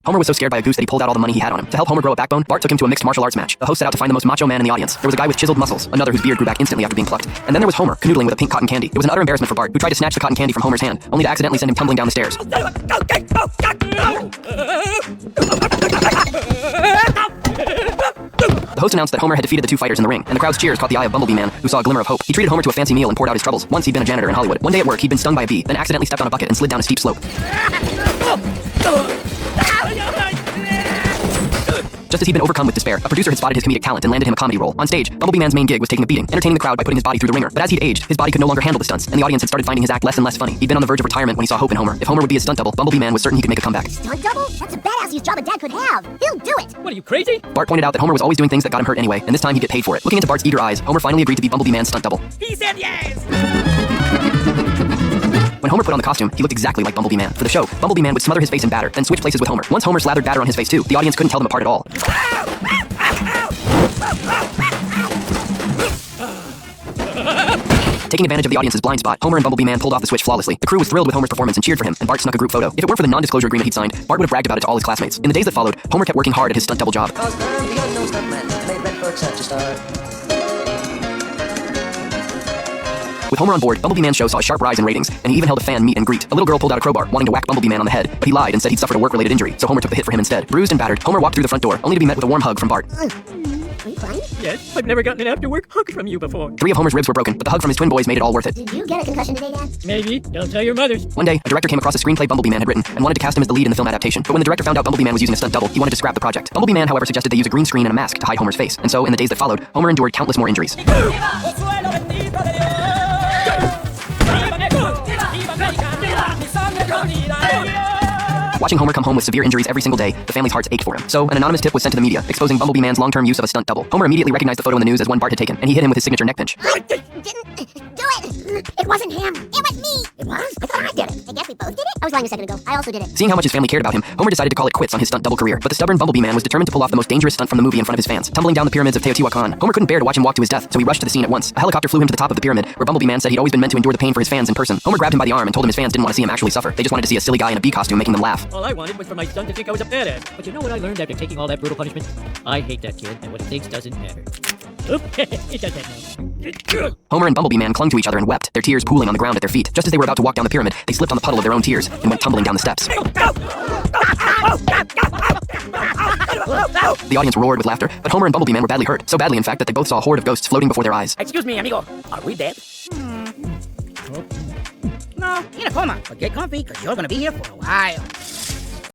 Homer was so scared by a goose that he pulled out all the money he had on him. To help Homer grow a backbone, Bart took him to a mixed martial arts match. The host set out to find the most macho man in the audience. There was a guy with chiseled muscles, another whose beard grew back instantly after being plucked, and then there was Homer, canoodling with a pink cotton candy. It was an utter embarrassment for Bart, who tried to snatch the cotton candy from Homer's hand, only to accidentally send him tumbling down the stairs. The host announced that Homer had defeated the two fighters in the ring, and the crowd's cheers caught the eye of Bumblebee Man, who saw a glimmer of hope. He treated Homer to a fancy meal and poured out his troubles. Once he'd been a janitor in Hollywood. One day at work, he'd been stung by a bee, then accidentally stepped on a bucket and slid down a steep slope. Just as he'd been overcome with despair, a producer had spotted his comedic talent and landed him a comedy role. On stage, Bumblebee Man's main gig was taking a beating, entertaining the crowd by putting his body through the ringer. But as he'd aged, his body could no longer handle the stunts, and the audience had started finding his act less and less funny. He'd been on the verge of retirement when he saw hope in Homer. If Homer would be his stunt double, Bumblebee Man was certain he could make a comeback. Stunt double? That's a badassiest job a dad could have. He'll do it. What, are you crazy? Bart pointed out that Homer was always doing things that got him hurt anyway, and this time he'd get paid for it. Looking into Bart's eager eyes, Homer finally agreed to be Bumblebee Man's stunt double. He said yes! When Homer put on the costume, he looked exactly like Bumblebee Man. For the show, Bumblebee Man would smother his face in batter, then switch places with Homer. Once Homer slathered batter on his face too, the audience couldn't tell them apart at all. Taking advantage of the audience's blind spot, Homer and Bumblebee Man pulled off the switch flawlessly. The crew was thrilled with Homer's performance and cheered for him, and Bart snuck a group photo. If it weren't for the non-disclosure agreement he'd signed, Bart would have bragged about it to all his classmates. In the days that followed, Homer kept working hard at his stunt double job. With Homer on board, Bumblebee Man's show saw a sharp rise in ratings, and he even held a fan meet and greet. A little girl pulled out a crowbar, wanting to whack Bumblebee Man on the head, but he lied and said he'd suffered a work-related injury, so Homer took the hit for him instead. Bruised and battered, Homer walked through the front door, only to be met with a warm hug from Bart. Are you crying? Yes, I've never gotten an after-work hug from you before. 3 of Homer's ribs were broken, but the hug from his twin boys made it all worth it. Did you get a concussion today, Dad? Maybe. Don't tell your mothers. One day, a director came across a screenplay Bumblebee Man had written and wanted to cast him as the lead in the film adaptation. But when the director found out Bumblebee Man was using a stunt double, he wanted to scrap the project. Bumblebee Man, however, suggested they use a green screen and a mask to hide Homer's face. And so, in the days that followed, Homer endured countless more injuries. Watching Homer come home with severe injuries every single day, the family's hearts ached for him. So, an anonymous tip was sent to the media, exposing Bumblebee Man's long-term use of a stunt double. Homer immediately recognized the photo in the news as one Bart had taken, and he hit him with his signature neck pinch. I didn't do it. It wasn't him. It was me. It was? I thought I did it. I guess we both did it? I was lying a second ago. I also did it. Seeing how much his family cared about him, Homer decided to call it quits on his stunt double career. But the stubborn Bumblebee Man was determined to pull off the most dangerous stunt from the movie in front of his fans, tumbling down the pyramids of Teotihuacan. Homer couldn't bear to watch him walk to his death, so he rushed to the scene at once. A helicopter flew him to the top of the pyramid, where Bumblebee Man said he'd always been meant to endure the pain for his fans in person. Homer grabbed him by the arm and told him his fans didn't want to see him actually suffer. They just wanted to see a silly guy in a bee costume making them laugh. All I wanted was for my son to think I was a badass. But you know what I learned after taking all that brutal punishment? I hate that kid, and what he thinks doesn't matter. Oop, it does that now. Homer and Bumblebee Man clung to each other and wept, their tears pooling on the ground at their feet. Just as they were about to walk down the pyramid, they slipped on the puddle of their own tears and went tumbling down the steps. The audience roared with laughter, but Homer and Bumblebee Man were badly hurt. So badly, in fact, that they both saw a horde of ghosts floating before their eyes. Excuse me, amigo. Are we dead? No, in a coma. But get comfy, because you're going to be here for a while.